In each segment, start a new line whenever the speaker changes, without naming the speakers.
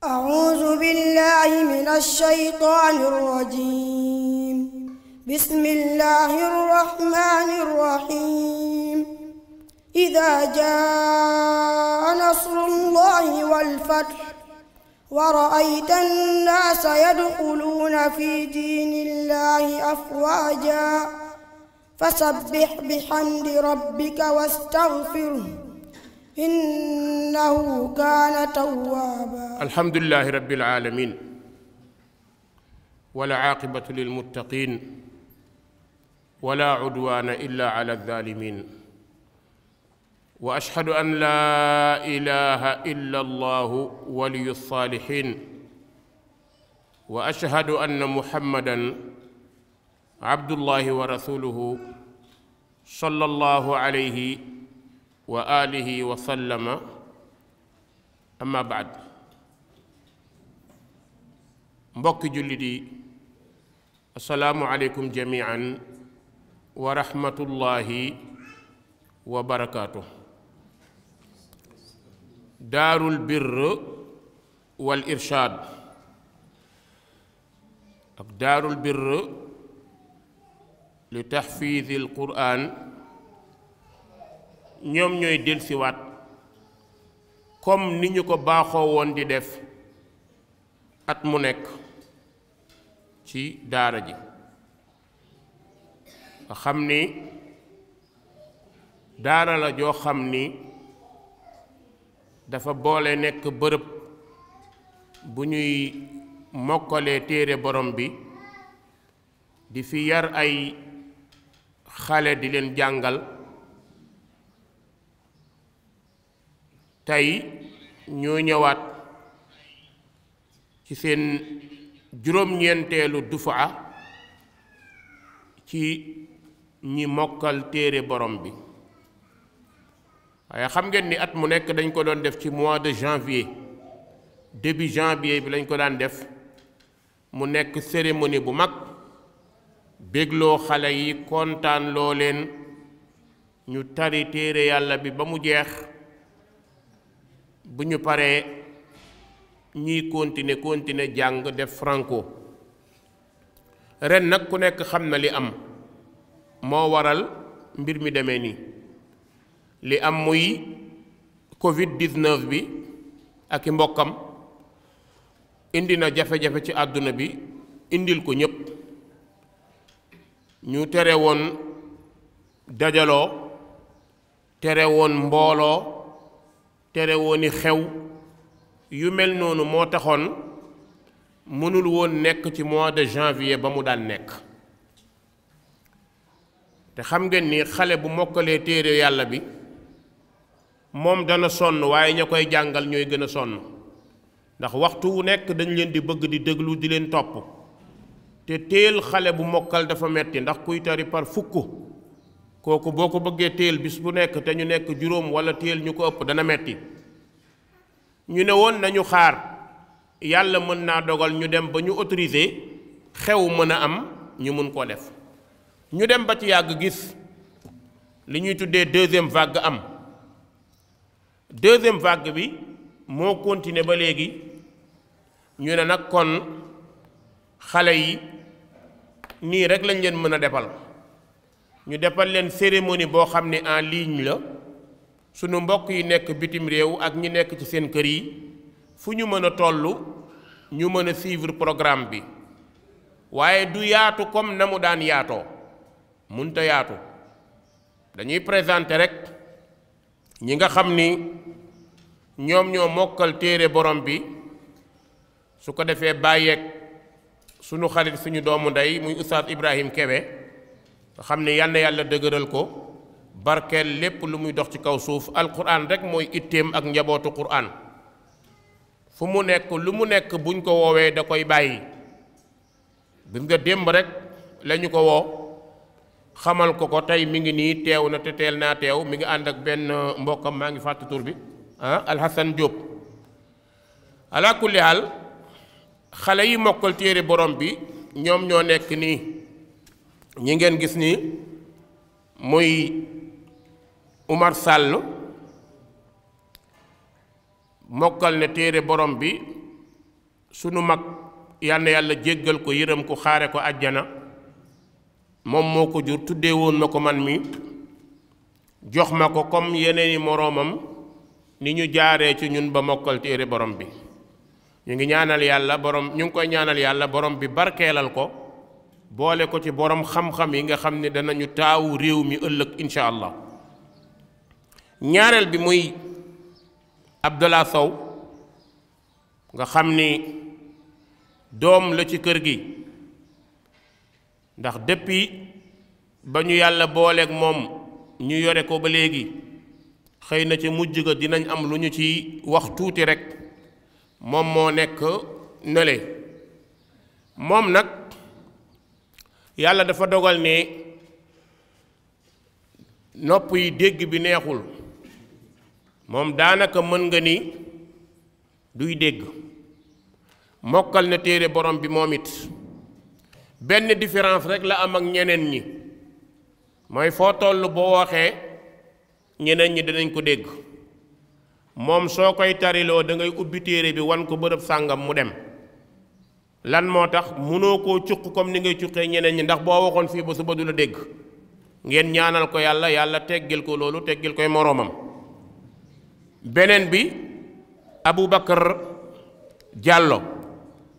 أعوذ بالله من الشيطان الرجيم. بسم الله الرحمن الرحيم. إذا جاء نصر الله والفتح ورأيت الناس يدخلون في دين الله أفواجا فسبح بحمد ربك واستغفره إنه كان توابا.
الحمد لله رب العالمين ولا عاقبة للمتقين ولا عدوان إلا على الظالمين وأشهد أن لا إله إلا الله ولي الصالحين وأشهد أن محمدًا عبد الله ورسوله صلى الله عليه وآله وسلم أما بعد. mbokki jullit yi assalaamu aleykum jamiican wa rahmatullahi wa barakaatuh. daarul birr wal irshaad ak daarul birr li taxfiizil quraan ñoom ñooy delsiwaat comme ni ñu ko baaxoo woon di def at mu nekk ci daara ji nga xam ni daara la joo xam ni dafa boole nekk bërëb bu ñuy mokkalee téere borom bi di fi yar ay xale di leen jàngal. tey ñoo ñëwaat ci seen juróom-ñeenteelu dufaa ci ñi mokkal téere borom bi waaye xam ngeen ni at mu nekk dañ ko doon def ci mois de janvier début janvier bi lañ ko daan def mu nekk cérémonie bu mag bégloo xale yi kontaan loo leen ñu tari téere yàlla bi ba mu jeex bu ñu paree ñiy continuer jàng def franco. ren nag ku nekk xam na li am moo waral mbir mi demee nii li am muy covid 19 bi ak i mbokkam indi na jafe-jafe ci àdduna bi indil ko ñépp. ñu tere woon dajaloo tere woon mbooloo tere wooni xew yu mel noonu moo taxoon mënul woon nekk ci mois de janvier ba mu daan nekk. te xam ngeen ni xale bu mokkalee téere yàlla bi moom dana sonn waaye ña koy jàngal ñooy gën a sonn ndax waxtu wu nekk dañ leen di bëgg di déglu di leen topp te téel xale bu mokkal dafa metti ndax kuy tari par fukk kooku boo ko bëggee téel bis bu nekk te ñu nekk juróom wala téel ñu ko ëpp dana metti. ñu ne woon nañu xaar yàlla mën naa dogal ñu dem ba ñu autorisé xew mën a am ñu mun koo def. ñu dem ba ci yàgg gis li ñuy tuddee deuxième vague am. deuxième vague bi moo continuer ba léegi ñu ne nag kon xale yi nii rek lañ leen mën a defal. ñu defal leen cérémonie boo xam ne en ligne la sunu mbokk yi nekk bitim réew ak ñi nekk ci seen kër yi fu ñu mën a toll ñu mën a suivre programme bi waaye du yaatu comme na mu daan yaatoo munta yaatu. dañuy présenter rek ñi nga xam ni ñoom ñoo mokkal téere borom bi su ko defee bàyyeeg sunu xarit suñu doomu ndey muy Oustaz Ibrahim Kebe nga xam ne yal na yàlla dëgëral ko barkeel lépp lu muy dox ci kaw suuf. alquran rek mooy itteem ak njabootu quran fu mu nekk lu mu nekk buñ ko woowee da koy bàyyi. gis nga démb rek lañu ko woo xamal ko ko tey mi ngi nii teew na te teel naa teew mi ngi ànd ak benn mbokkam maa ngi fàtte tur bi Alhasan Diop. ala kulli haal xale yi mokkal téere borom bi ñoom ñoo nekk nii ñi ngeen gis nii muy Umar Sall mokkal ne téere borom bi sunu mag yal na yàlla jéggal ko yërëm ko xaare ko àjjana moom moo ko jur tuddee woon ma ko man mi jox ma ko comme yeneeni moroomam ni ñu jaaree ci ñun ba mokkal téere borom bi ñu ngi ñaanal yàlla borom ñu ngi koy ñaanal yàlla borom bi barkeelal ko boole ko ci borom xam-xam yi nga xam ne danañu taawu réew mi ëllëg incha allah. ñaareel bi muy Abdallah Sow nga xam ni doom la ci kër gi ndax depuis ba ñu yàlla booleeg moom ñu yore ko ba léegi xëy na ci mujj ga dinañ am lu ñu ci wax tuuti rek moom moo nekk nële moom nag yàlla dafa dogal ne nopp yi dégg bi neexul moom daanaka mën nga ni duy dégg mokkal na téere borom bi moom it benn différence rek la am ak ñeneen ñi mooy foo toll boo waxee ñeneen ñi dinañ ko dégg moom soo koy tariloo da ngay ubbi téere bi wan ko bërëb sàngam mu dem lan moo tax mënoo koo cuq comme ni ngay cuqee ñeneen ñi ndax boo waxoon fii ba suba du la dégg ngeen ñaanal ko yàlla yàlla teggil ko loolu teggil koy moroomam. beneen bi Aboubacar Diallo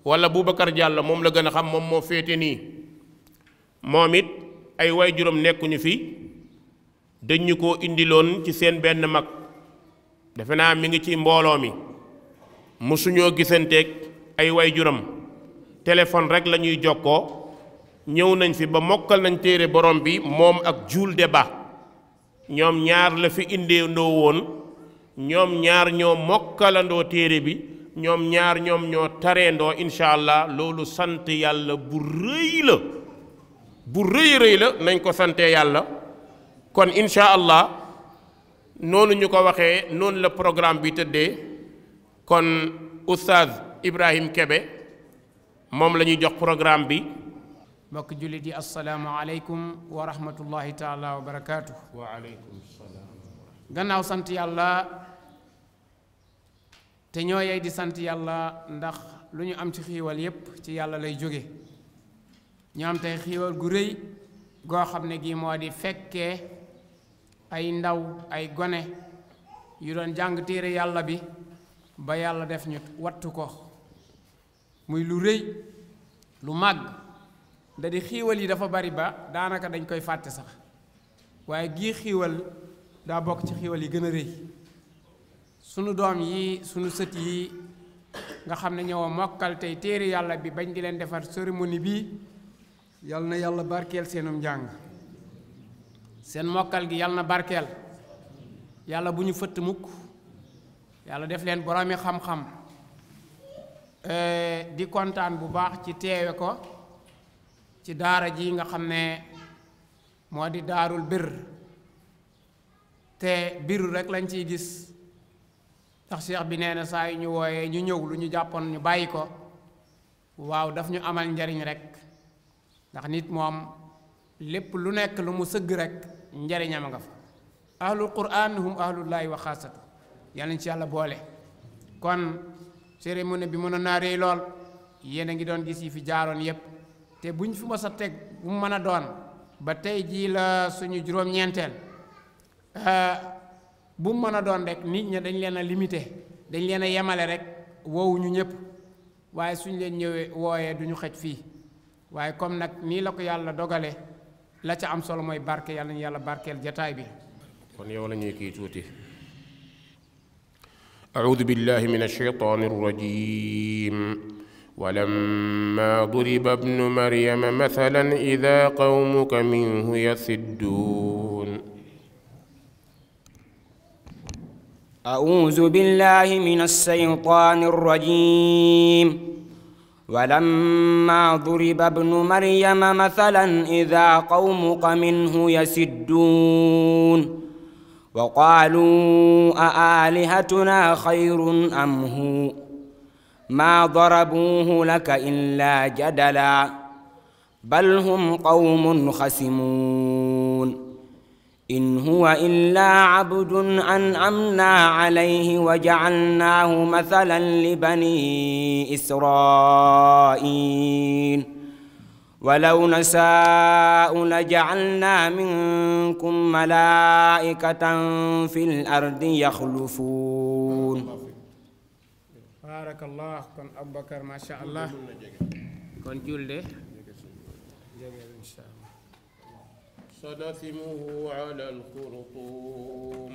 wala Boubacar Diallo moom la gën a xam moom moo féete nii moom it ay waajuram nekkuñu fi dañ ñu ko indiloon ci seen benn mag defe naa mi ngi ci mbooloo mi mësuñoo gisanteeg ay waajuram téléphone rek la ñuy jokkoo ñëw nañ fi ba mokkal nañ téere borom bi moom ak Jules Deba ñoom ñaar la fi indeendoo woon ñoom ñaar ñoo mokkalandoo téere bi ñoom ñaar ñoom ñoo tareendoo incha allah loolu sant yàlla bu rëy la bu rëy la nañ ko sante yàlla kon incha allah noonu ñu ko waxee noonu la programme bi tëddee kon oustaz Ibrahim Kebe moom la ñuy jox programme bi.
mbokk jullit yi assalaamu aleykum wa rahmatullahi taala wa barakaatu.
wa aleykum salaam.
gannaaw sant yàlla te ñoo yey di sant yàlla ndax lu ñu am ci xiiwal yépp ci yàlla lay jóge ñu am tey xiiwal gu rëy goo xam ne gi moo di fekkee ay ndaw ay gone yu doon jàng téere yàlla bi ba yàlla def ñu wattu ko muy lu rëy lu màgg da di xiiwal yi dafa bari ba daanaka dañ koy fàtte sax waaye gii xiiwal daa bokk ci xiiwal yi gën a rëy sunu doom yi sunu sët yi nga xam ne ñoo mokkal tey téere yàlla bi bañ di leen defar cérémonie bii yal na yàlla barkeel seenum njàng seen mokkal gi yal na barkeel yàlla bu ñu fëtt mukk yàlla def leen boroomi xam-xam di kontaan bu baax ci teewe ko ci daara ji nga xam ne moo di daarul bir te biru rek lañ ciy gis ndax cheikh bi nee na saa yu ñu wooyee ñu ñëw lu ñu jàppoon ñu bàyyi ko waaw daf ñu amal njariñ rek ndax nit moom lépp lu nekk lu mu sëgg rek njariñam nga fa ahlul quran hum ahlullahi wa xaasatu yàlla ci yàlla boole kon cérémonie bi mën naa réy lool yéen a ngi doon gis yi fi jaaroon yépp te buñ fi mës a teg bu mu mën a doon ba tey jii la suñu juróom-ñeenteel bu mu mën a doon rek nit ña dañ leen a limité dañ leen a yemale rek woowuñu ñëpp waaye suñ leen ñëwee wooyee duñu xej fii waaye comme nag nii la ko yàlla dogale la ca am solo mooy barke yàlla ñu yàlla barkeel jataay bi
kon yow la ñuy kii tuuti أعوذ بالله من الشيطان الرجيم ولما ضرب ابن مريم مثلا إذا قومك منه يصدون
أعوذ بالله من الشيطان الرجيم ولما ضرب ابن مريم مثلا إذا قومك منه يصدون وقالوا أآلهتنا خير أم هو ما ضربوه لك إلا جدلا بل هم قوم خصمون إن هو إلا عبد أنعمنا عليه وجعلناه مثلا لبني إسرائيل ولو نشاء لجعلنا منكم ملائكة في الأرض يخلفون.
بارك الله. كن أبو بكر ما شاء الله. كن جلده إن شاء الله.
سنسمه على الخرطوم.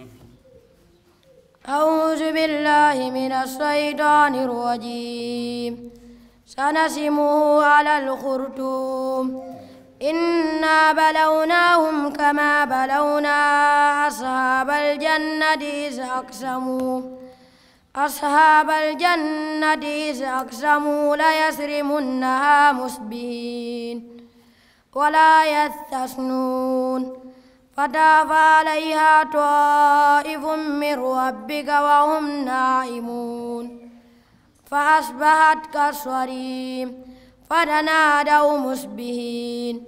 أعوذ بالله من الشيطان الرجيم. سنسمه على الخرطوم. إنا بلوناهم كما بلونا أصحاب الجنة إذ أقسموا ليصرمنها مصبحين ولا يستثنون فطاف عليها طائف من ربك وهم نائمون فأصبحت كالصريم فتنادوا مصبحين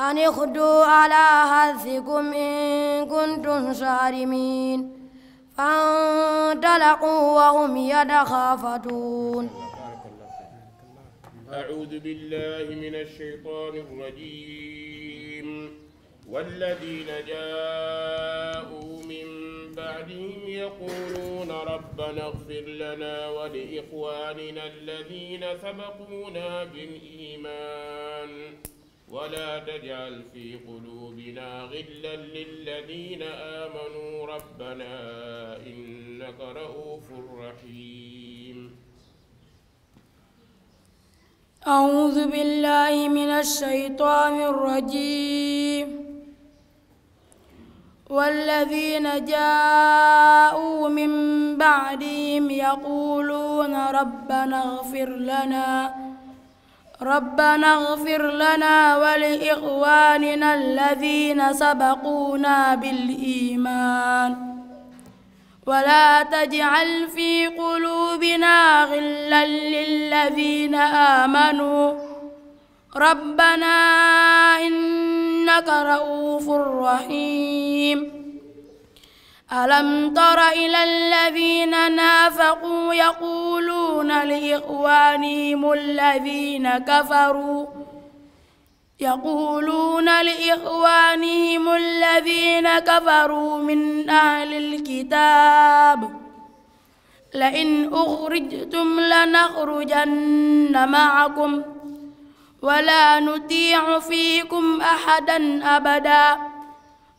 أن اغدوا على حرثكم إن كنتم صارمين فانطلقوا وهم يتخافتون.
أعوذ بالله من الشيطان الرجيم. والذين جاءوا من بعدهم يقولون ربنا اغفر لنا ولإخواننا الذين سبقونا بالإيمان ولا تجعل في قلوبنا غلا للذين آمنوا ربنا إنك رؤوف رحيم.
أعوذ بالله من الشيطان الرجيم. والذين جاءوا من بعدهم يقولون ربنا اغفر لنا ولإخواننا الذين سبقونا بالإيمان ولا تجعل في قلوبنا غلا للذين آمنوا ربنا إنك رؤوف رحيم. ألم تر إلى الذين نافقوا يقولون لإخوانهم الذين كفروا من أهل الكتاب لئن أخرجتم لنخرجن معكم ولا نطيع فيكم أحدا أبدا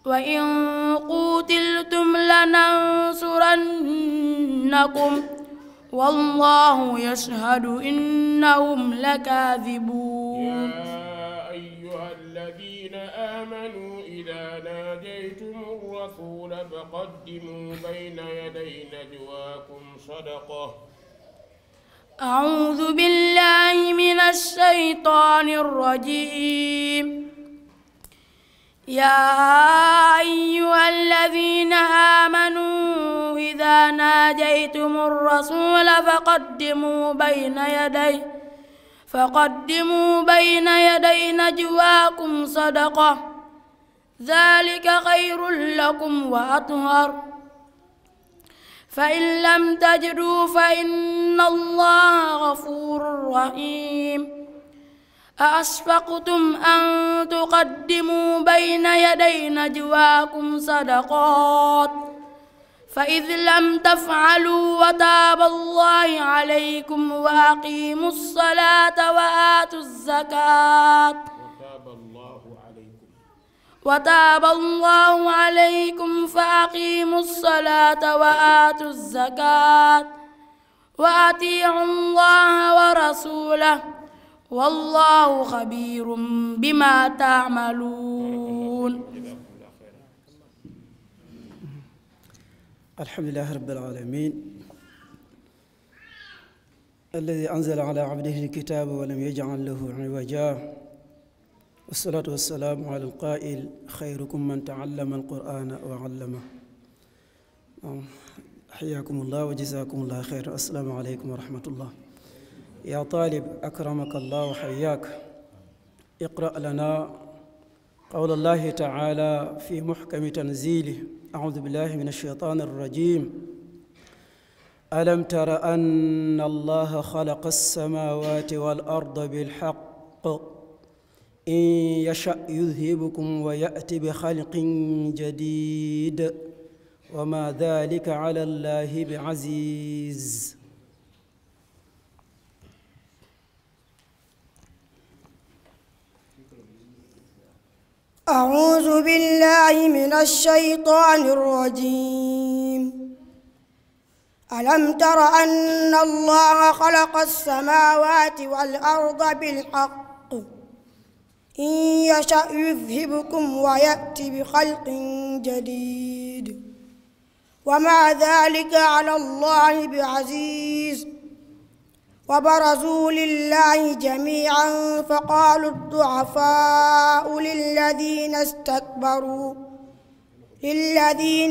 وإن قوتلتم لننصرنكم والله يشهد إنهم لكاذبون.
يا أيها الذين آمنوا إذا ناجيتم الرسول فقدموا بين يدي نجواكم صدقة.
أعوذ بالله من الشيطان الرجيم. يا أيها الذين آمنوا إذا ناجيتم الرسول فقدموا بين يدي نجواكم صدقة ذلك خير لكم وأطهر فإن لم تجدوا فإن الله غفور رحيم. أأشفقتم أن تقدموا بين يدي نجواكم صدقات فإذ لم تفعلوا وتاب الله عليكم وأقيموا الصلاة وآتوا الزكاة وتاب الله عليكم فأقيموا الصلاة وآتوا الزكاة وأطيعوا الله ورسوله والله خبير بما تعملون.
الحمد لله رب العالمين الذي أنزل على عبده الكتاب ولم يجعل له عوجا والصلاة والسلام على القائل خيركم من تعلم القرآن وعلمه. حياكم الله وجزاكم الله خير. السلام عليكم ورحمة الله. يا طالب أكرمك الله وحياك، اقرأ لنا قول الله تعالى في محكم تنزيله أعوذ بالله من الشيطان الرجيم ألم تر أن الله خلق السماوات والأرض بالحق إن يشأ يذهبكم ويأتي بخلق جديد وما ذلك على الله بعزيز
أعوذ بالله من الشيطان الرجيم ألم تر أن الله خلق السماوات والأرض بالحق إن يشأ يذهبكم ويأتي بخلق جديد وما ذلك على الله بعزيز وبرزوا لله جميعا فقالوا الضعفاء للذين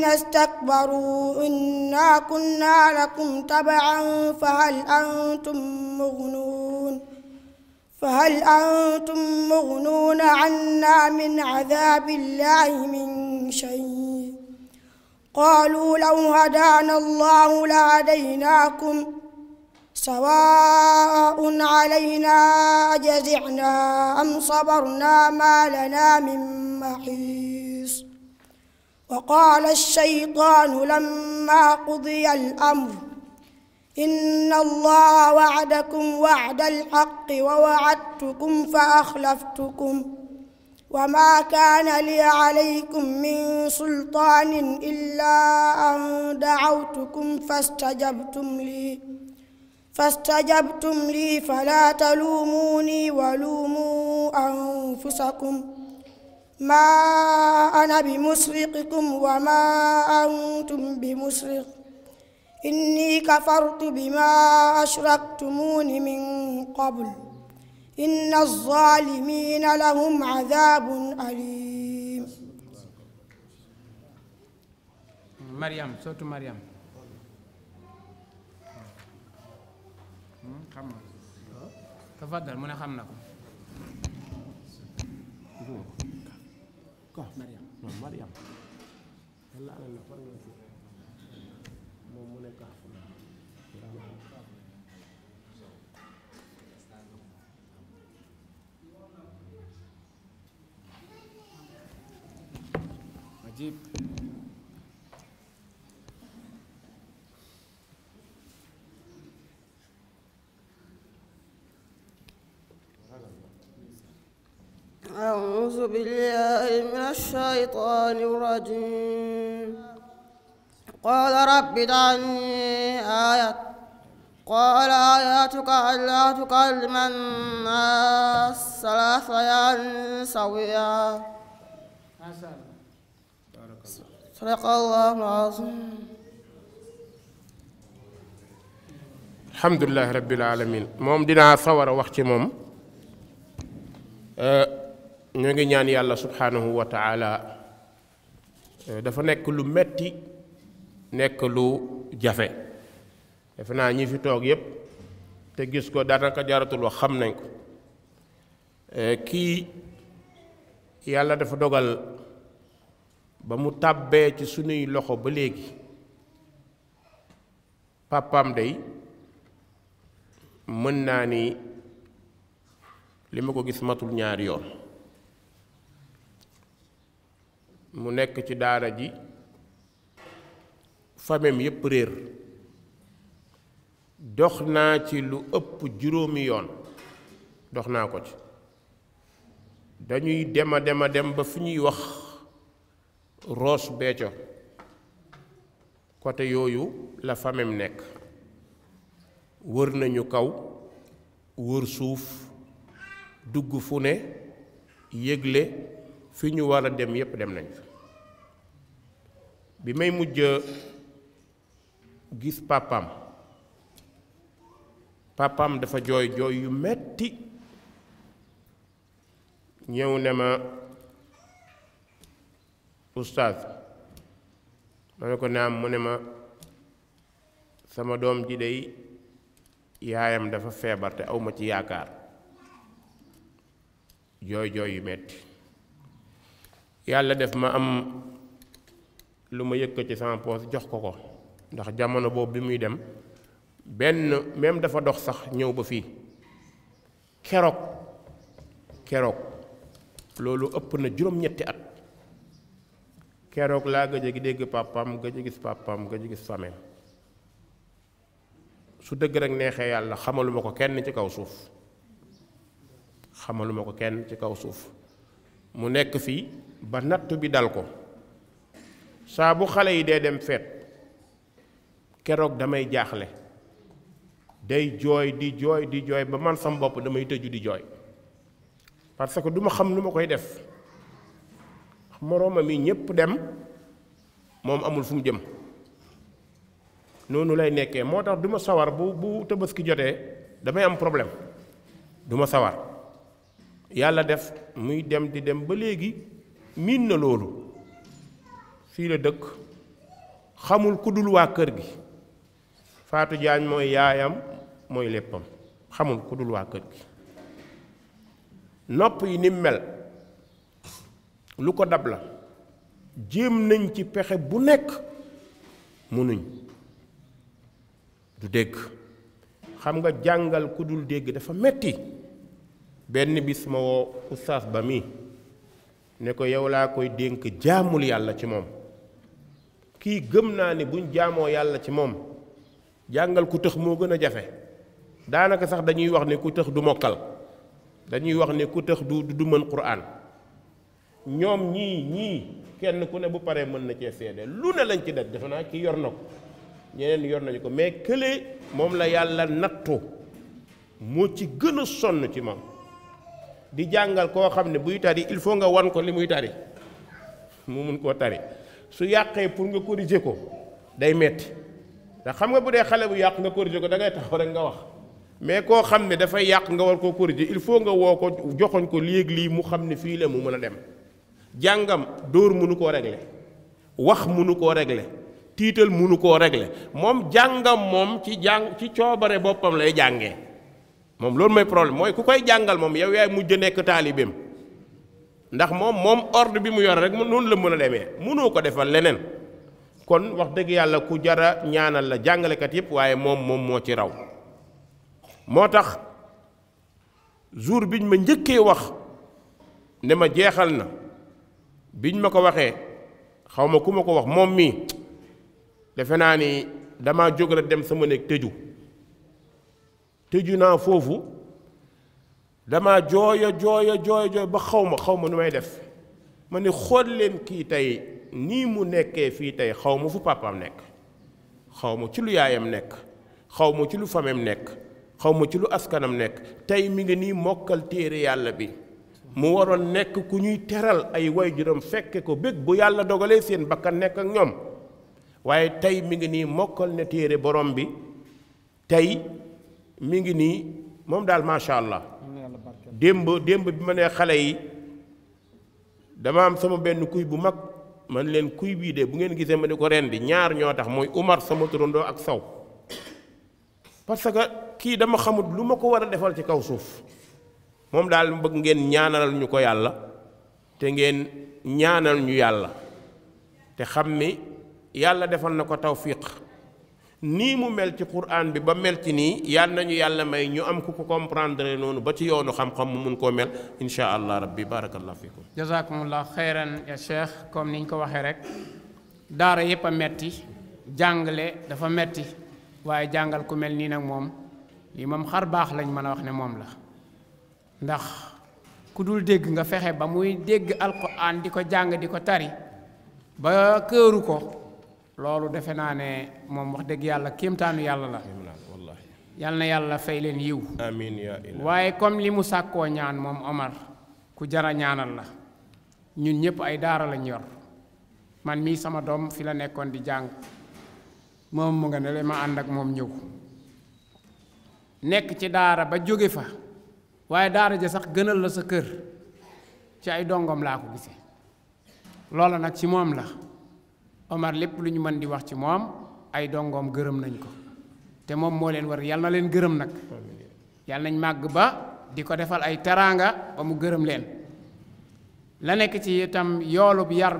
استكبروا إنا كنا لكم تبعا فهل أنتم مغنون عنا من عذاب الله من شيء قالوا لو هدانا الله لهديناكم سواء علينا أجزعنا أم صبرنا ما لنا من محيص وقال الشيطان لما قضي الأمر إن الله وعدكم وعد الحق ووعدتكم فأخلفتكم وما كان لي عليكم من سلطان إلا أن دعوتكم فاستجبتم لي فلا تلوموني ولوموا أنفسكم ما أنا بمصرخكم وما أنتم بمصرخ إني كفرت بما أشركتمون من قبل إن الظالمين لهم عذاب أليم.
مريم صوت مريم تفضل من خمنا
مريم
عجيب.
أعوذ بالله من الشيطان الرجيم قال رب اجعلني آية قال آياتك ألا تكلم الناس 3 ليال سويا صدق الله العظيم.
alhamdulilah rabbil alamin moom dinaa sawar a wax ci moom. ñoo ngi ñaan yàlla subhanahu wa taala dafa nekk lu metti nekk lu jafe defe naa ñi fi toog yépp te gis ko daanaka jaratul wax xam nañ ko. kii yàlla dafa dogal ba mu tàbbee ci sunuy loxo ba léegi pàppam day mën naa ni li ma ko gis matul ñaari yoon. mu nekk ci daara ji famem yépp réer dox naa ci lu ëpp 5 yoon dox naa ko ci. dañuy dem ba fi ñuy wax Ross Béthio côté yooyu la famem nekk. wër nañu kaw wër suuf dugg fu ne yëgle fi ñu war a dem yépp dem nañ fa. bi may mujj gis papam dafa jooy yu metti ñëw ne ma oustaz ma ne ko naam mu ne ma sama doom ji dey yaayam dafa feebar te awma ci yaakaar jooy yu metti yàlla def ma am lu ma yëkkati sama poos jox ko ndax jamono boobu bi muy dem benn même dafa dox sax ñëw ba fii keroog loolu ëpp na juróom-ñetti at keroog laa gëj a dégg pàppam gëj a gis pàppam gëj a gis fameem su dëgg rek neexee yàlla xamaluma ko kenn ci kaw suuf mu nekk fii ba nattu bi dal ko saa bu xale yi dee dem feet keroog damay jaaxle day jooy di jooy ba man sam bopp damay tëju di jooy parce que duma xam nu ma koy def moroomam yi ñépp dem moom amul fu mu jëm noonu lay nekkee moo tax duma sawar bu Tabaski jotee damay am problème duma sawar yàlla def muy dem di dem ba léegi miin na loolu fii la dëkk xamul ku dul waa kër gi Fatou Diagne mooy yaayam mooy léppam xamul ku dul waa kër gi nopp yi ni mel lu ko dab la jéem nañ ci pexe bu nekk munuñ du dégg xam nga jàngal ku dul dégg dafa metti benn bis ma woo oustaz ba mi ne ko yow laa koy dénk jaamul yàlla ci moom kii gëm naa ni buñ jaamoo yàlla ci moom jàngal ku tëx moo gën a jafe daanaka sax dañuy wax ne ku tëx du mokkal dañuy wax ne ku tëx du mën quraan ñoom ñii kenn ku ne bu paree mën na cee seede lu ne lañ ci def defe naa kii yor na ko ñeneen yor nañu ko mais kële moom la yàlla nattu moo ci gën a sonn ci moom di jàngal koo xam ne buy tari il faut nga wan ko li muy tari mu mun koo tari su yàqee pour nga corriger ko day metti ndax xam nga bu dee xale bu yàq nga corriger ko da ngay taxaw rek nga wax mais koo xam ne dafay yàq nga war koo corriger il faut nga woo ko joxoñ ko léegi lii mu xam ne fii la mu mën a dem jàngam dóor mënu koo régler wax mënu koo régler tiital mënu koo régler moom jàngam moom ci coobare boppam lay jàngee moom loolu mooy problème mooy ku koy jàngal moom yow yaay mujj nekk taalibeem ndax moom ordre bi mu yor rek noonu la mën a demee mënoo ko defal leneen kon wax dëgg yàlla ku jara ñaanal la jàngalekat yépp waaye moom moo ci raw moo tax jour biñ ma njëkkee wax ne ma jeexal na biñ ma ko waxee xaw ma ku ma ko wax moom mii defe naa ni dama jóg rek dem sama néeg tëju naa foofu dama jooya ba xaw ma nu may def ma ne xool leen kii tey nii mu nekkee fii tey xaw ma fu papaam nekk xaw ma ci lu yaayam nekk xaw ma ci lu famem nekk xaw ma ci lu askanam nekk tey mi ngi nii mokkal téere yàlla bi mu waroon nekk ku ñuy teral ay waajuram fekke ko bég bu yàlla dogalee seen bakkan nekk ak ñoom waaye tey mi ngi nii mokkal ne téere borom bi tey mi ngi nii moom daal macha allah démb bi ma nee xale yi dama am sama benn kuy bu mag man leen kuy bii de bu ngeen gisee ma di ko rendi ñaar ñoo tax mooy Umar sama turandoo ak Saw parce que kii dama xamut lu ma ko war a defal ci kaw suuf moom daal bëgg ngeen ñaanalal ñu ko yàlla te ngeen ñaanal ñu yàlla te xam ni yàlla defal na ko tawfiq nii mu mel ci Qur'an bi ba mel ci nii yal nañu yàlla may ñu am ku ko comprendre noonu ba ci yoonu xam-xam mu mun koo mel insha allah rabbi barakallahu fikum
jazakumullah xeyran ya cheikh comme niñ ko waxee rek daara yépp a metti jàngale dafa metti waaye jàngal ku mel nii nag moom lii moom xar baax lañ mën a wax ne moom la ndax ku dul dégg nga fexe ba muy dégg alquran di ko jàng di ko tari ba këru ko loolu defe naa ne moom wax dëgg yàlla kéemtaanu yàlla la yal na yàlla fay leen yiw
amiin yaa ilaah
waaye comme li mu sàkkoo ñaan moom Omar ku jara ñaanal la ñun ñëpp ay daara lañ yor man mii sama doom fi la nekkoon di jàng moom mu nga ne le ma ànd ak moom ñëw nekk ci daara ba jóge fa waaye daara ja sax gënal la sa kër ci ay dongom laa ko gisee loola nag ci moom la Omar lépp lu ñu mën di wax ci moom ay dongoom gërëm nañ ko te moom moo leen war yal na leen gërëm nag yal nañ màgg ba di ko defal ay teraanga ba mu gërëm leen la nekk ci itam yoolub yar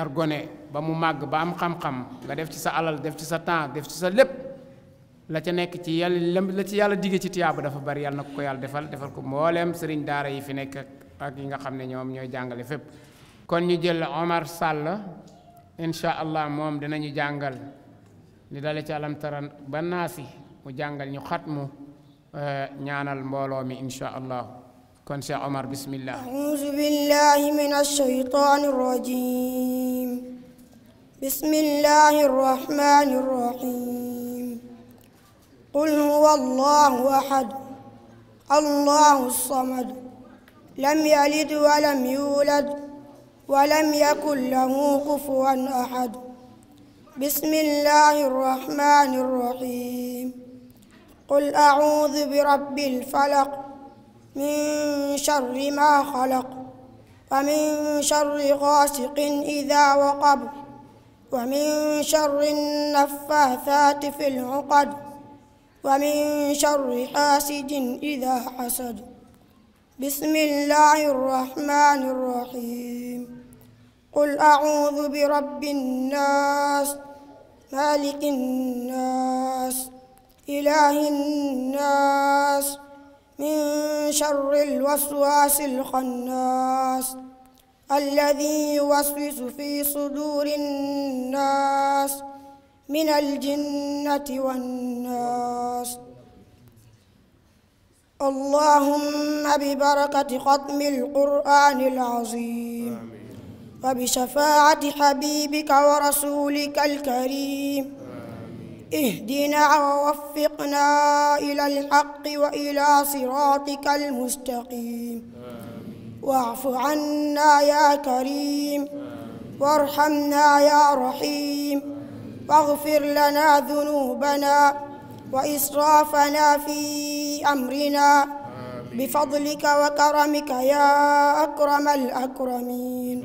gone ba mu màgg ba am xam-xam nga def ci sa alal def ci sa temps def ci sa lépp la ca nekk ci yàlla la ci yàlla digge ci tiyaaba dafa bari. yàlla na ko yàlla defal ko mbooleem sëriñ daara yi fi nekk ak yi nga xam ne ñoom ñooy jàngale fépp. kon ñu jël Omar Sall insha allah moom dinañu jàngal li dale ci alam tara ba naasi mu jàngal ñu xatmu ñaanal mbooloo mi insha allah. kon Cheikh Omar bismillah.
a'uuzu billahi minash shaytaanir rajiim. bismillahir rahmaanir rahiim. qul huwallahu ahad. allahus samad. lam yalid wa lam yuulad wa lam yakun lahu kufuwan ahad. bismillahir rahmaanir rahiim. qul a'uuzu birabbil falaq. من شر ما خلق ومن شر غاسق إذا وقب ومن شر النفاثات في العقد ومن شر حاسد إذا حسد. بسم الله الرحمن الرحيم. قل أعوذ برب الناس مالك الناس إله الناس من شر الوسواس الخناس الذي يوسوس في صدور الناس من الجنة والناس. اللهم ببركة ختم القرآن العظيم وبشفاعة حبيبك ورسولك الكريم اهدنا ووفقنا إلى الحق وإلى صراطك المستقيم. واعف عنا يا كريم وارحمنا يا رحيم واغفر لنا ذنوبنا وإسرافنا في أمرنا بفضلك وكرمك يا أكرم الأكرمين.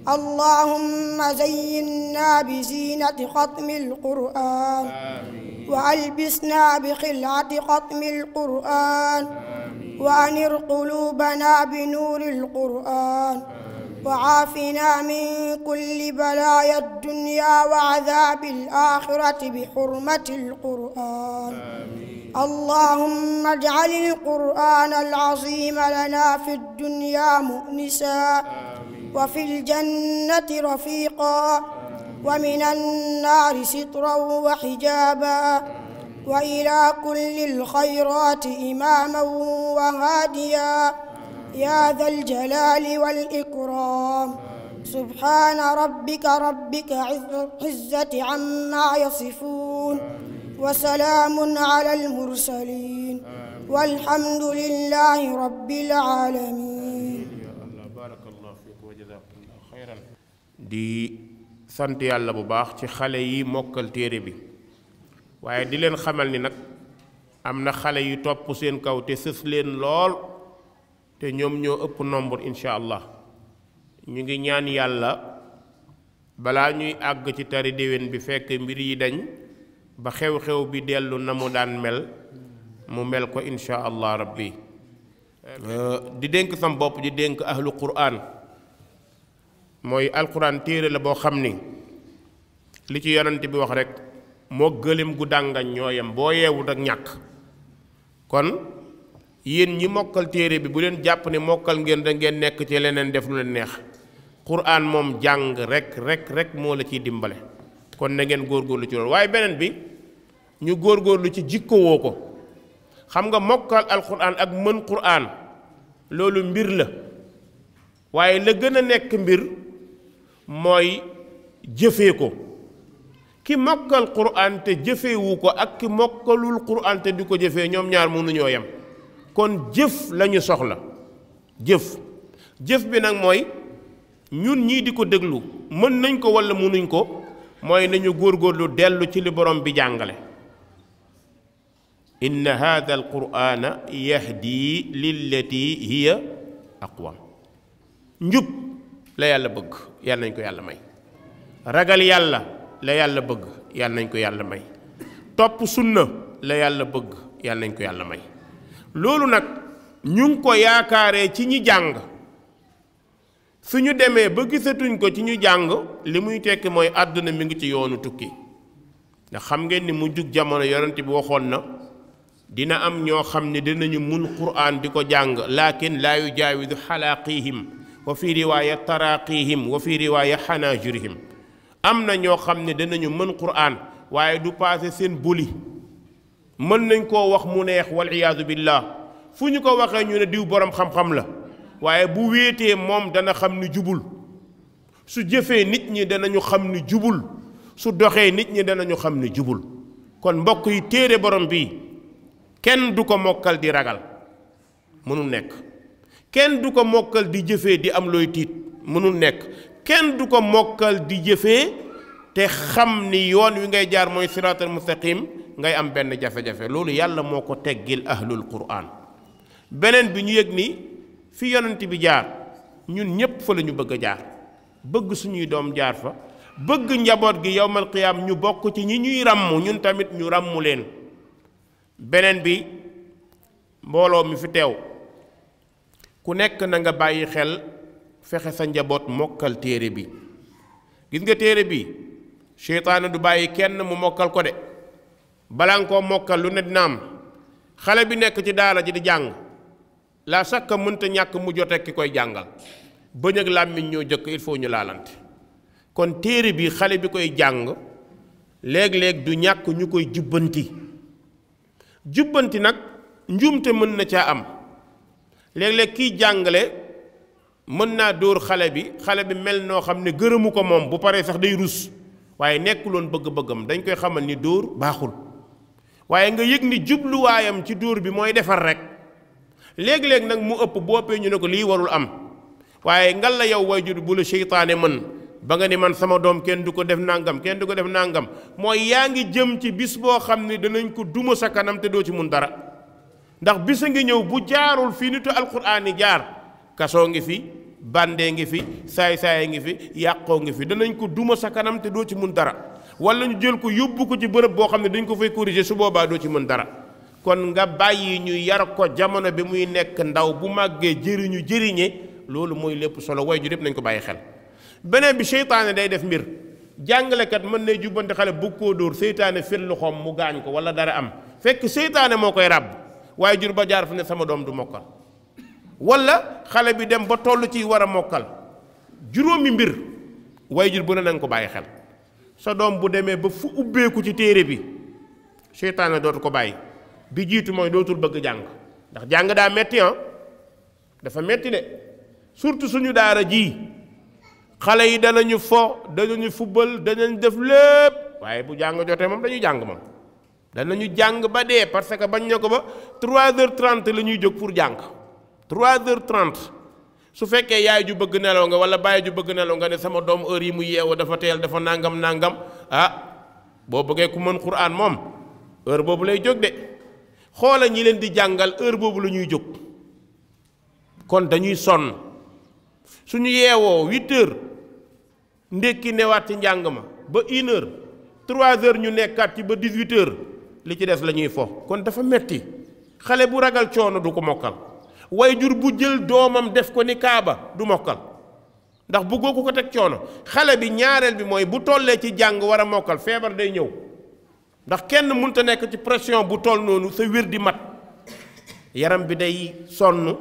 اللهم زينا بزينة ختم القرآن وألبسنا بخلعة ختم القرآن وأنر قلوبنا بنور القرآن وعافنا من كل بلايا الدنيا وعذاب الآخرة بحرمة القرآن. اللهم اجعل القرآن العظيم لنا في الدنيا مؤنسا وفي الجنة رفيقا ومن النار سترا وحجابا وإلى كل الخيرات إماما وهاديا يا ذا الجلال والإكرام. سبحان ربك رب العزة عما يصفون وسلام على المرسلين والحمد لله رب العالمين.
di sant yàlla bu baax ci xale yi mokkal téere bi waaye di leen xamal ni nag am na xale yu topp seen kaw te sës leen lool te ñoom ñoo ëpp nombre insha allah. ñu ngi ñaan yàlla balaa ñuy àgg ci tari déwén bi fekk mbir yi dañ ba xew-xew bi dellu na mu daan mel mu mel ko insha allah rabbi. di dénk sam bopp di dénk ahlu quraan. mooy alquran téere la boo xam ni li ci yonent bi wax rek moo gëléem gu dàngañ ñooyam boo yeewut ak ñàkk. kon yéen ñi mokkal téere bi bu leen jàpp ne mokkal ngeen da ngeen nekk ci leneen def lu leen neex. quran moom jàng rek moo la ciy dimbale. kon na ngeen góorgóorlu ci loolu waaye beneen bi ñu góorgóorlu ci jikkowoo ko. xam nga mokkal alquran ak mën quran loolu mbir la waaye la gën a nekk mbir mooy jëfee ko. ki mokkal qur'an te jëfewu ko ak ki mokkalul qur'an te di ko jëfee ñoom ñaar mënuñoo yem. kon jëf lañu soxla jëf bi nag mooy ñun ñii di ko déglu mën nañ ko walla mënuñ ko mooy nañu góorgóorlu dellu ci li borom bi jàngale. inna hadha al qur'ana yahdi lillati hiya aqwam. njub la yàlla bëgg yàlla nañ ko yàlla may. ragal yàlla la yàlla bëgg yàlla nañ ko yàlla may. topp sunna la yàlla bëgg yàlla nañ ko yàlla may. loolu nag ñu ngi ko yaakaaree ci ñi jàng suñu demee ba gisatuñ ko ci ñu jàng li muy tekki mooy àdduna mi ngi ci yoonu tukki ndax xam ngeen ni mu jug jamono yonent bi waxoon na dina am ñoo xam ne dinañu mun quraan di ko jàng laakin laa yujaawidu xalaaqihim wa fi riwaaya taraqihim wa fi riwaaya xanaajirihim am na ñoo xam ne dinañu mën quraan waaye du paase seen buli mën nañ koo wax mu neex wal iyaadu billah fu ñu ko waxee ñu ne diw borom xam-xam la waaye bu wéetee moom dana xam ni jubul su jëfee nit ñi danañu xam ni jubul su doxee nit ñi danañu xam ni jubul kon mbokk yi téere borom bi kenn du ko mokkal di ragal mënul nekk kenn du ko mokkal di jëfee di am looy tiit mënul nekk kenn du ko mokkal di jëfee te xam ni yoon wi ngay jaar mooy siraatal mustaqim ngay am benn jafe-jafe loolu yàlla moo ko teggil ahlul quraan beneen bi ñu yëg ni fi yonent bi jaar ñun ñépp fa la ñu bëgg a jaar bëgg suñuy doom jaar fa bëgg njaboot gi yowmal qiyaam ñu bokk ci ñi ñuy ràmm ñun tamit ñu ràmm leen beneen bi mbooloo mi fi teew ku nekk na nga bàyyi xel fexe sa njaboot mokkal téere bi gis nga téere bi seytaane du bàyyi kenn mu mokkal ko de balaa nga koo mokkal lu ne dina am xale bi nekk ci daara ji di jàng la sakka mënta ñàkk mu jote ki koy jàngal bëñ ak làmmiñ ñoo jëkk il faut ñu laalante kon téere bi xale bi koy jàng léeg-léeg du ñàkk ñu koy jubbanti nag njuumte mën na caa am léeg-léeg kiy jàngale mën naa dóor xale bi mel noo xam ne gërëmu ko moom bu paree sax day rus waaye nekkuloon bëgg-bëggam dañ koy xamal ni dóor baaxul waaye nga yëg ni jubluwaayam ci dóor bi mooy defar rek léeg-léeg nag mu ëpp boppee ñu ne ko lii warul am waaye ngal la yow waajur bu la seytaane mën ba nga ni man sama doom kenn du ko def nangam kenn du ko def nangam mooy yaa ngi jëm ci bis boo xam ne danañ ko duma sa kanam te doo ci mun dara ndax bis a ngi ñëw bu jaarul fii nitu alquraan yi jaar kasoo ngi fi bandee ngi fi saay-saay ngi fi yàqoo ngi fi danañ ko duma sa kanam te doo ci mun dara wala ñu jël ko yóbbu ko ci bërëb boo xam ne dañ ko fay corriger su boobaa doo ci mën dara kon nga bàyyi ñu yar ko jamono bi muy nekk ndaw bu màggee jëriñe loolu mooy lépp solo way ju lépp nañ ko bàyyi xel beneen bi seytaane day def mbir jàngalekat mën nay jubbante xale bëgg koo dóor seytaane fir loxoom mu gaañ ko wala dara am fekk seytaane moo koy ràbb waaye jur ba jaar fu ne sama doom du mokkal wala xale bi dem ba toll ci war a mokkal juróomi mbir way jur bu ne nañ ko bàyyi xel sa doom bu demee ba fu ubbeeku ci téere bi seytaane dootu ko bàyyi bi jiitu mooy dootul bëgg jàng ndax jàng daa metti dafa metti de surtout suñu daara ji xale yi danañu fo danañu fubal danañ def lépp waaye bu jàng jotee moom dañuy jàng moom danañu jàng ba dee parce que bañ na ko ba 3h30 la ñuy jóg pour jàng 3h30 su fekkee yaay ju bëgg nelaw nga wala baay ju bëgg nelaw nga ne sama doom heure yi mu yeewoo dafa teel dafa nangam boo bëggee ku mën Qur'an moom heure boobu lay jóg de xoola ñi leen di jàngal heure boobu la ñuy jóg kon dañuy sonn suñu yeewoo 8h ndékki newaat ci njàng ma ba 1h 3h ñu nekkaat ci ba 18h li ci des la ñuy fo kon dafa metti xale bu ragal coono du ko mokkal way jur bu jël doomam def ko ni kaaba du mokkal ndax bëggoo ko teg coono xale bi ñaareel bi mooy bu tollee ci jàng war a mokkal feebar day ñëw ndax kenn mënta nekk ci pression bu toll noonu sa wér di mat yaram bi day sonn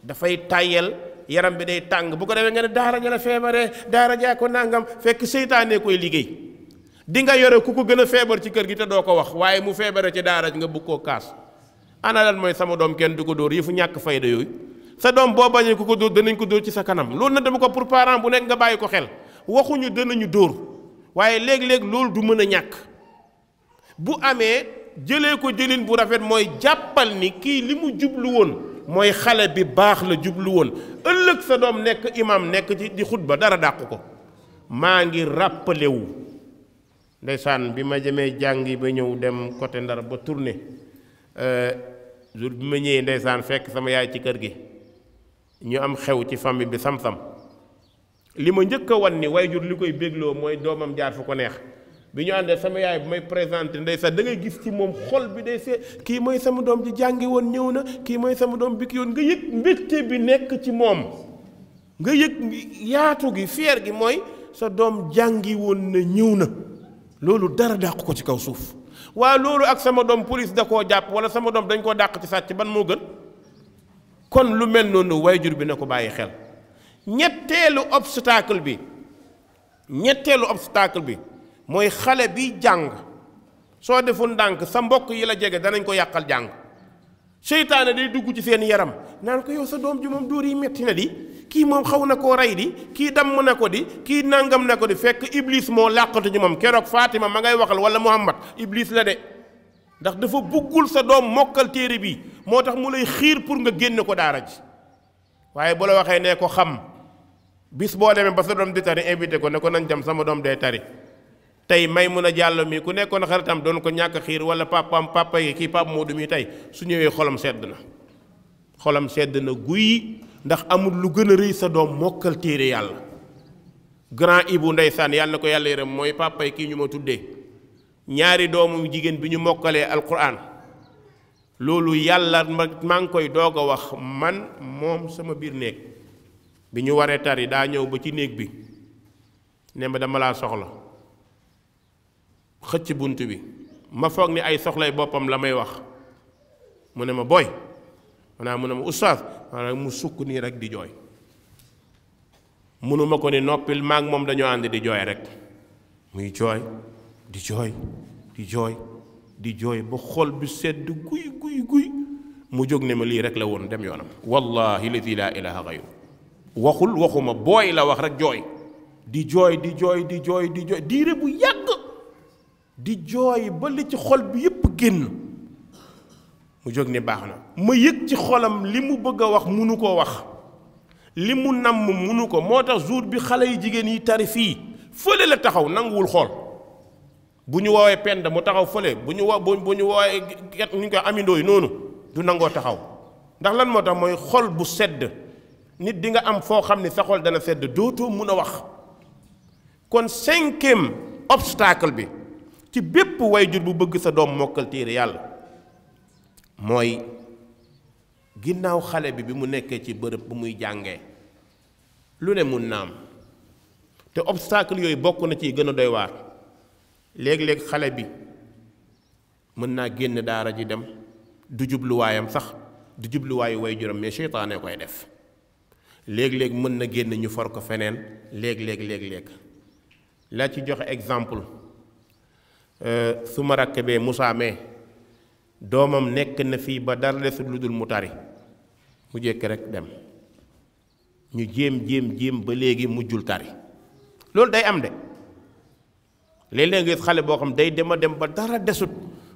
dafay tàyyel yaram bi day tàng bu ko defee nga ne daara ja la feebaree daara jaa ko nangam fekk seytaane koy liggéey di nga yore ku ko gën a feebar ci kër gi te doo ko wax waaye mu feebare ci daara nga bëgg koo kaas ana lan mooy sama doom kenn du ko dóor yëfu ñàkk fayda yooyu sa doom boo bañee ku ko dóor danañ ko dóor ci sa kanam loolu na dama ko pour parent bu nekk nga bàyyi ko xel waxuñu danañu dóor waaye léeg-léeg loolu du mën a ñàkk bu amee jëlee ko jëlin bu rafet mooy jàppal ni kii li mu jublu woon mooy xale bi baax la jublu woon ëllëg sa doom nekk imam nekk ci di xutba dara dàq ko maa ngi rappelé wu ndeysaan bi ma jëmee jàngi ba ñëw dem côté Ndar ba tourné jour bi ma ñëwee ndeysaan fekk sama yaay ci kër gi ñu am xew ci famille bi sam-sam li ma njëkk a wan ni way jur li koy bégloo mooy doomam jaar fu ko neex bi ñu àndee sama yaay bu may présenté ndeysaan da ngay gis ci moom xol bi day see kii mooy sama doom ji jàngi woon ñëw na kii mooy sama doom bi ki yoon nga yëg mbégte bi nekk ci moom nga yëg yaatu gi fier gi mooy sa doom jàngi woon na ñëw na loolu dara dàq ko ci kaw suuf waaye loolu ak sama doom police da koo jàpp wala sama doom dañ koo dàq ci sàcc ban moo gën kon lu mel noonu waajur bi na ko bàyyi xel ñetteelu obstacle bi mooy xale bi jàng soo deful ndànk sa mbokk yi la jege danañ ko yàqal jàng seytaane day dugg ci seen yaram naan ko yow sa doom ji moom dóor yi metti na di kii moom xaw na koo rey di kii damm na ko di kii nangam na ko di fekk iblis moo làqatu ci moom keroog Fatima ma ngay waxal wala Muhammad iblis la de ndax dafa buggul sa doom mokkal téere bi moo tax mu lay xiir pour nga génn ko daara ji waaye bu la waxee ne ko xam bis boo demee ba sa doom di tari invité ko ne ko nañ jam sama doom day tari tey may mun a jàll mi ku nekkoon xaritam doon ko ñàkk xiir wala papa yi kii Pape Modou mi tey su ñëwee xolam sedd na guy ndax amul lu gën a rëy sa doom mokkal téere yàlla grand Ibou ndeysaan yàlla na ko yàlla yërëm mooy papa yi kii ñu ma tuddee ñaari doomu jigéen bi ñu mokkalee alquran loolu yàlla maa ngi koy doog a wax man moom sama biir néeg bi ñu waree tari daa ñëw ba ci néeg bi ne ma dama laa soxla xëcc bunt bi ma foog ni ay soxlay boppam la may wax mu ne ma boy maanaam mu ne ma oustaz maanaam mu sukk nii rek di jooy munuma ko ni noppil maag moom dañoo ànd di jooy rek muy jooy di jooy di jooy di jooy ba xol bi sedd guy mu jóg ne ma lii rek la woon dem yoonam wallahi lati laa ilaha gayru waxuma booy la wax rek jooy di jooy diire bu yàgg di jooy ba li ci xol bi yépp génn mu jóg ne baax na ma yëg ci xolam li mu bëgg a wax munu koo wax li mu namm munu ko moo tax jour bi xale yi jigéen yi tari fii fële la taxaw nanguwul xool bu ñu woowee pend mu taxaw fële bu ñu woowee get ñu ko amindooy noonu du nangoo taxaw ndax lan moo tax mooy xol bu sedd nit di nga am foo xam ne sa xol dana sedd dootoo mun a wax kon 5e obstacle bi ci bépp wayjur bu bëgg sa doom mokkal téere yàlla mooy ginnaaw xale bi mu nekkee ci bërëb bu muy jàngee lu ne mun naam te obstacle yooyu bokk na ci gën a doy waar léeg-léeg xale bi mën naa génn daara ji dem du jubluwaayam sax du jubluwaayu wayjuram mais seytaane koy def léeg-léeg mën na génn ñu for ko feneen léeg-léeg la ci joxe exemple su ma rakk bee Moussa mee doomam nekk na fii ba dara desul lu dul mu tari mu jékk rek dem ñu jéem ba léegi mujjul tari loolu day am de léeg-léeg nga gis xale boo xam day dem ba dara desut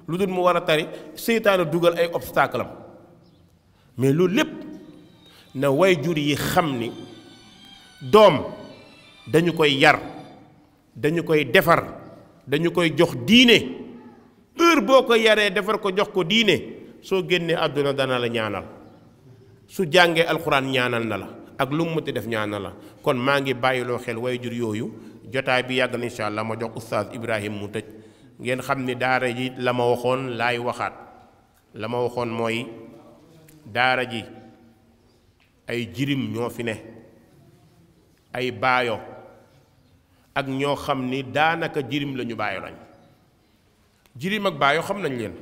lu dul mu war a tari seytaane dugal ay obstacle am mais loolu lépp na wayjur yi xam ni doom dañu koy yar dañu koy defar dañu koy jox diine heure boo ko yaree defar ko jox ko diine soo génnee àdduna dana la ñaanal su jàngee alxuraan ñaanal na la ak lu mu mënti def ñaanal la kon maa ngi bàyyiloo xel wayjur yooyu jotaay bi yàgg na incha allah ma jox oustaz Ibrahim mu tëj ngeen xam ni daara ji la ma waxoon laay waxaat la ma waxoon mooy daara ji ay jirim ñoo fi ne ay baayo ak ñoo xam ni daanaka jirim la ñu baayo lañ jirim ak baayo xam nañ leen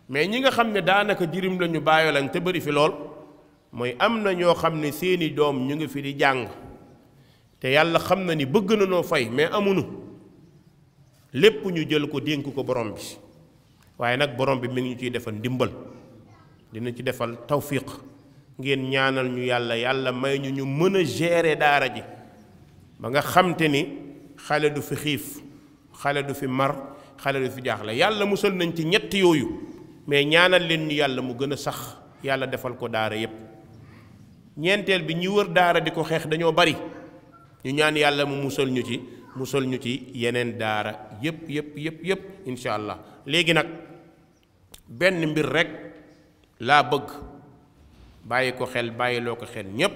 mais ñi nga xam ne daanaka jirim la ñu baayo lañ te bëri fi lool mooy am na ñoo xam ne seeni doom ñu ngi fi di jàng te yàlla xam na ni bëgg na noo fay mais amuñu lépp ñu jël ko dénk ko borom bi waaye nag borom bi mi ngi ñu ciy defal ndimbal dina ci defal tawfiq ngeen ñaanal ñu yàlla may ñu mën a gérer daara ji ba nga xamte ni xale du fi xiif xale du fi mar xale du fi jaaxle yàlla musal nañ ci ñett yooyu mais ñaanal leen ñu yàlla mu gën a sax yàlla defal ko daara yépp ñeenteel bi ñi wër daara di ko xeex dañoo bari ñu ñaan yàlla mu musal ñu ci yeneen daara yépp insha allah léegi nag benn mbir rekk laa bëgg bàyyi ko xel bàyyiloo ko xel ñépp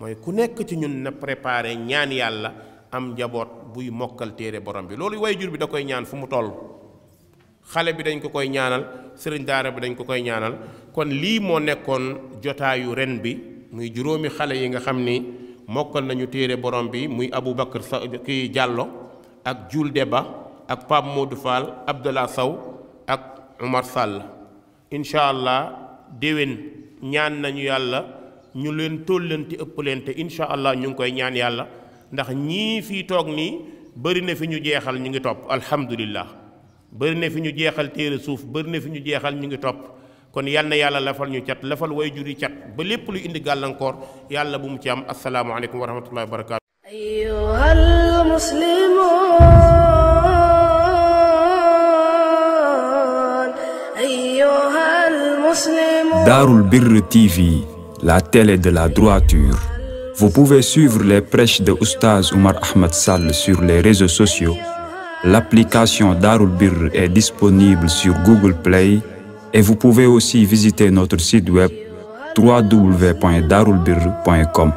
mooy ku nekk ci ñun na préparé ñaan yàlla am njaboot buy mokkal téere borom bi loolu waajur bi da koy ñaan fu mu toll xale bi dañ ko koy ñaanal sëriñ daara bi dañ ko koy ñaanal kon lii moo nekkoon jotaayu ren bi muy juróomi xale yi nga xam ni mokkal nañu téere borom bi muy Aboubacar sa kii Diallo ak Jules Deba ak Pape Modou Fall Abdallah Sow ak Omar Sall incha allah déwén ñaan nañu yàlla ñu leen tóllanti ëpp leen te incha allah ñu ngi koy ñaan yàlla ndax ñii fii toog nii bëri na fi ñu jeexal ñu ngi topp alhamdulillah bëri na fi ñu jeexal téere suuf bëri na fi ñu jeexal ñu ngi topp kon yal na yàlla lafal ñu cat lafal way juri cat ba lépp lu indi gàllankoor yàlla bu mu ci am asalaamualeykum wa rahmatullahi wa barakaatu. ayyuhal muslimun ayyuhal muslimun.
Darul Birr TV, la télé de la droiture. Vous pouvez suivre les prêches de Oustaz Oumar Ahmed Sall sur les réseaux sociaux. L'application Darul Birr est disponible sur Google Play et vous pouvez aussi visiter notre site web www.darulbirr.com.